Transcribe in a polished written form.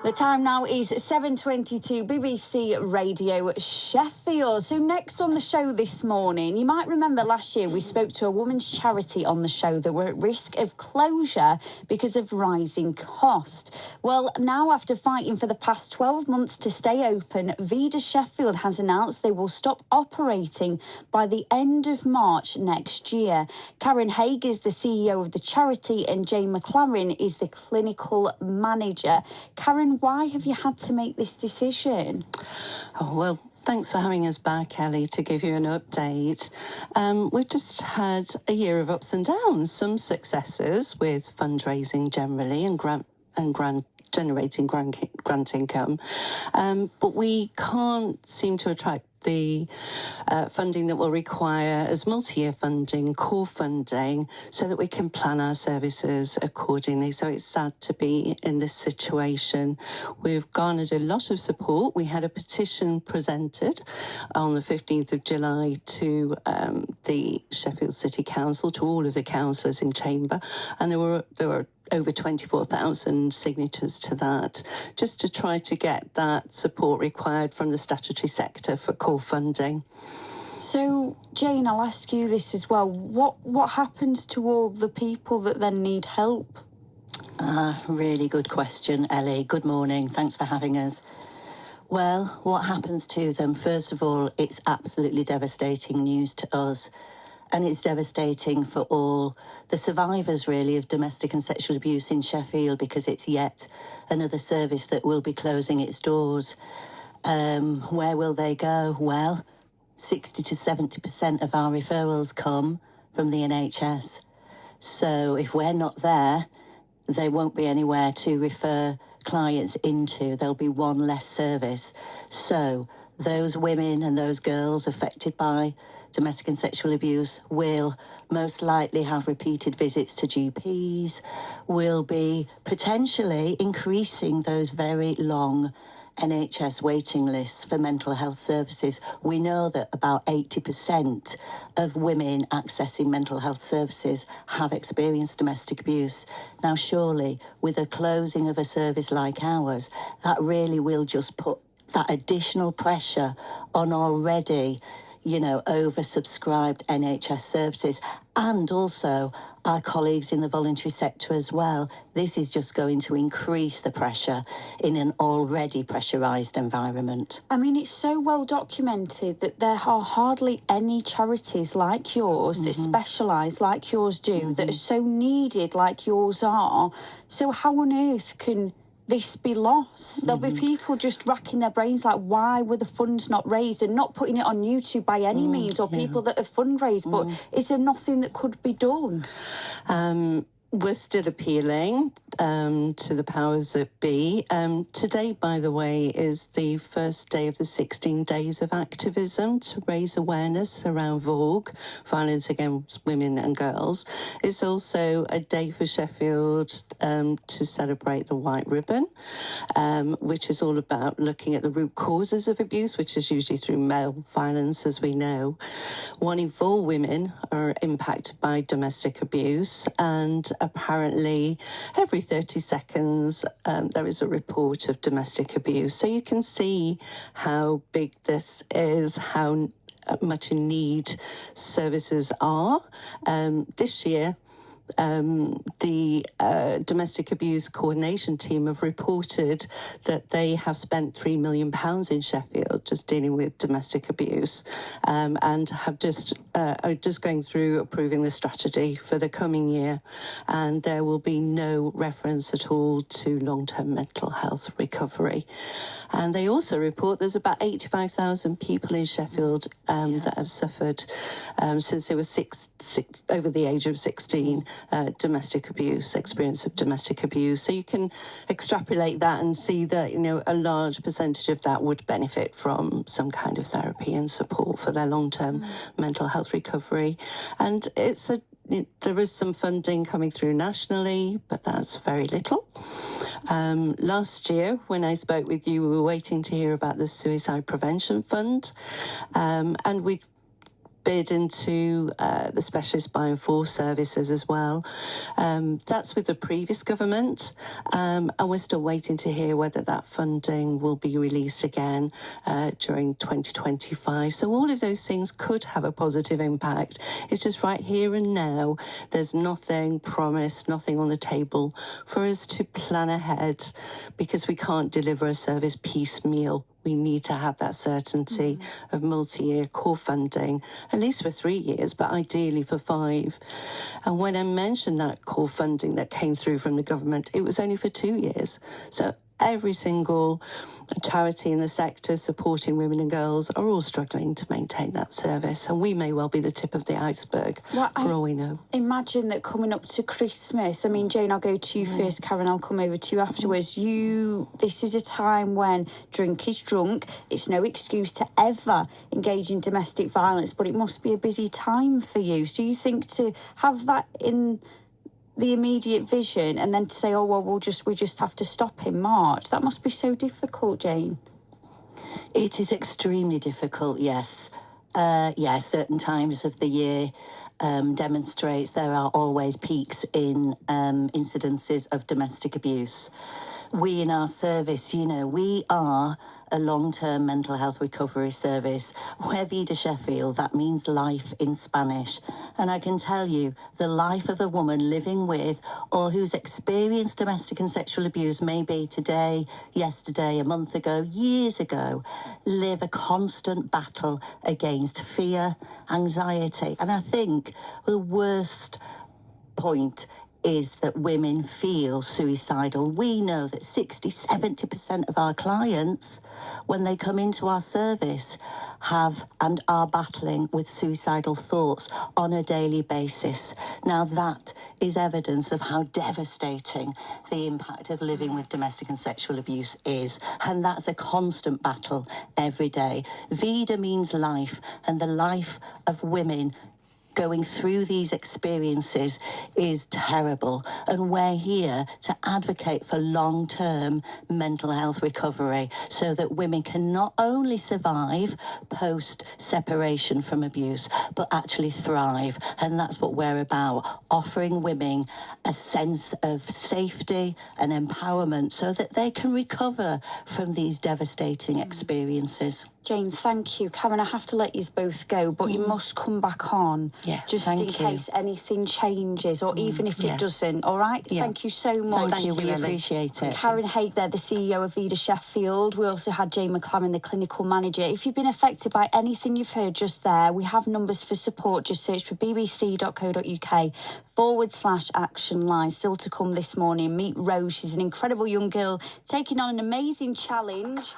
The time now is 7:22, BBC Radio Sheffield. So next on the show this morning, you might remember last year we spoke to a women's charity on the show that were at risk of closure because of rising cost. Well, now after fighting for the past 12 months to stay open, Vida Sheffield has announced they will stop operating by the end of March next year. Karen Hague is the CEO of the charity and Jane McClaren is the clinical manager. Karen, why have you had to make this decision? Oh, well, thanks for having us back, Ellie, to give you an update. We've just had a year of ups and downs, some successes with fundraising generally and generating grant income, but we can't seem to attract the funding that will require as multi-year funding, core funding, so that we can plan our services accordingly. So it's sad to be in this situation. We've garnered a lot of support. We had a petition presented on the 15th of July to the Sheffield City Council, to all of the councillors in chamber, and there were over 24,000 signatures to that, just to try to get that support required from the statutory sector for core funding. So, Jane, I'll ask you this as well. What happens to all the people that then need help? Really good question, Ellie. Good morning. Thanks for having us. Well, what happens to them? First of all, it's absolutely devastating news to us. And it's devastating for all the survivors, really, of domestic and sexual abuse in Sheffield, because it's yet another service that will be closing its doors. Where will they go? Well, 60 to 70% of our referrals come from the NHS. So if we're not there, there won't be anywhere to refer clients into. There'll be one less service. So those women and those girls affected by domestic and sexual abuse will most likely have repeated visits to GPs, will be potentially increasing those very long NHS waiting lists for mental health services. We know that about 80% of women accessing mental health services have experienced domestic abuse. Now, surely, with a closing of a service like ours, that really will just put that additional pressure on already oversubscribed NHS services, and also our colleagues in the voluntary sector as well. This is just going to increase the pressure in an already pressurised environment. I mean, it's so well documented that there are hardly any charities like yours that specialise like yours do, that are so needed like yours are. So how on earth can this be lost? There'll be people just racking their brains like, why were the funds not raised? And not putting it on YouTube by any means, or people that have fundraised, but is there nothing that could be done? We're still appealing to the powers that be. Today, by the way, is the first day of the 16 days of activism to raise awareness around VAUG, violence against women and girls. It's also a day for Sheffield to celebrate the White Ribbon, which is all about looking at the root causes of abuse, which is usually through male violence, as we know. 1 in 4 women are impacted by domestic abuse, and apparently every 30 seconds there is a report of domestic abuse. So you can see how big this is, how much in need services are. This year, the domestic abuse coordination team have reported that they have spent £3 million in Sheffield just dealing with domestic abuse, and have are just going through approving the strategy for the coming year, and there will be no reference at all to long-term mental health recovery. And they also report there's about 85,000 people in Sheffield that have suffered since they were over the age of 16 domestic abuse, experience of domestic abuse. So you can extrapolate that and see that, a large percentage of that would benefit from some kind of therapy and support for their long-term mental health recovery. And there is some funding coming through nationally, but that's very little. Last year, when I spoke with you, we were waiting to hear about the Suicide Prevention Fund, and we bid into the specialist buy and force services as well. That's with the previous government, and we're still waiting to hear whether that funding will be released again during 2025. So all of those things could have a positive impact. It's just right here and now, there's nothing promised, nothing on the table for us to plan ahead, because we can't deliver a service piecemeal. We need to have that certainty of multi-year core funding, at least for 3 years, but ideally for 5. And when I mentioned that core funding that came through from the government, it was only for 2 years. So every single charity in the sector supporting women and girls are all struggling to maintain that service, and we may well be the tip of the iceberg for all we know. Imagine that coming up to Christmas. I mean, Jane, I'll go to you first. Karen, I'll come over to you afterwards. This is a time when drink is drunk. It's no excuse to ever engage in domestic violence, but it must be a busy time for you. So you think to have that in the immediate vision and then to say, oh, well, we just have to stop in March, that must be so difficult, Jane. It is extremely difficult, yes. Certain times of the year demonstrates there are always peaks in incidences of domestic abuse. We in our service, we are a long-term mental health recovery service. We're Vida Sheffield, that means life in Spanish. And I can tell you, the life of a woman living with or who's experienced domestic and sexual abuse, maybe today, yesterday, a month ago, years ago, live a constant battle against fear, anxiety. And I think the worst point is that women feel suicidal. We know that 60-70% of our clients, when they come into our service, have and are battling with suicidal thoughts on a daily basis. Now that is evidence of how devastating the impact of living with domestic and sexual abuse is. And that's a constant battle every day. Vida means life, and the life of women going through these experiences is terrible, and we're here to advocate for long-term mental health recovery so that women can not only survive post-separation from abuse but actually thrive. And that's what we're about, offering women a sense of safety and empowerment so that they can recover from these devastating experiences. Jane, thank you. Karen, I have to let you both go, but you must come back on just in case anything changes, or even if it doesn't, all right? Yeah. Thank you so much. Thank you, we appreciate it. Karen Hague there, the CEO of Vida Sheffield. We also had Jane McClaren, the clinical manager. If you've been affected by anything you've heard just there, we have numbers for support. Just search for bbc.co.uk/action line. Still to come this morning, meet Rose. She's an incredible young girl taking on an amazing challenge.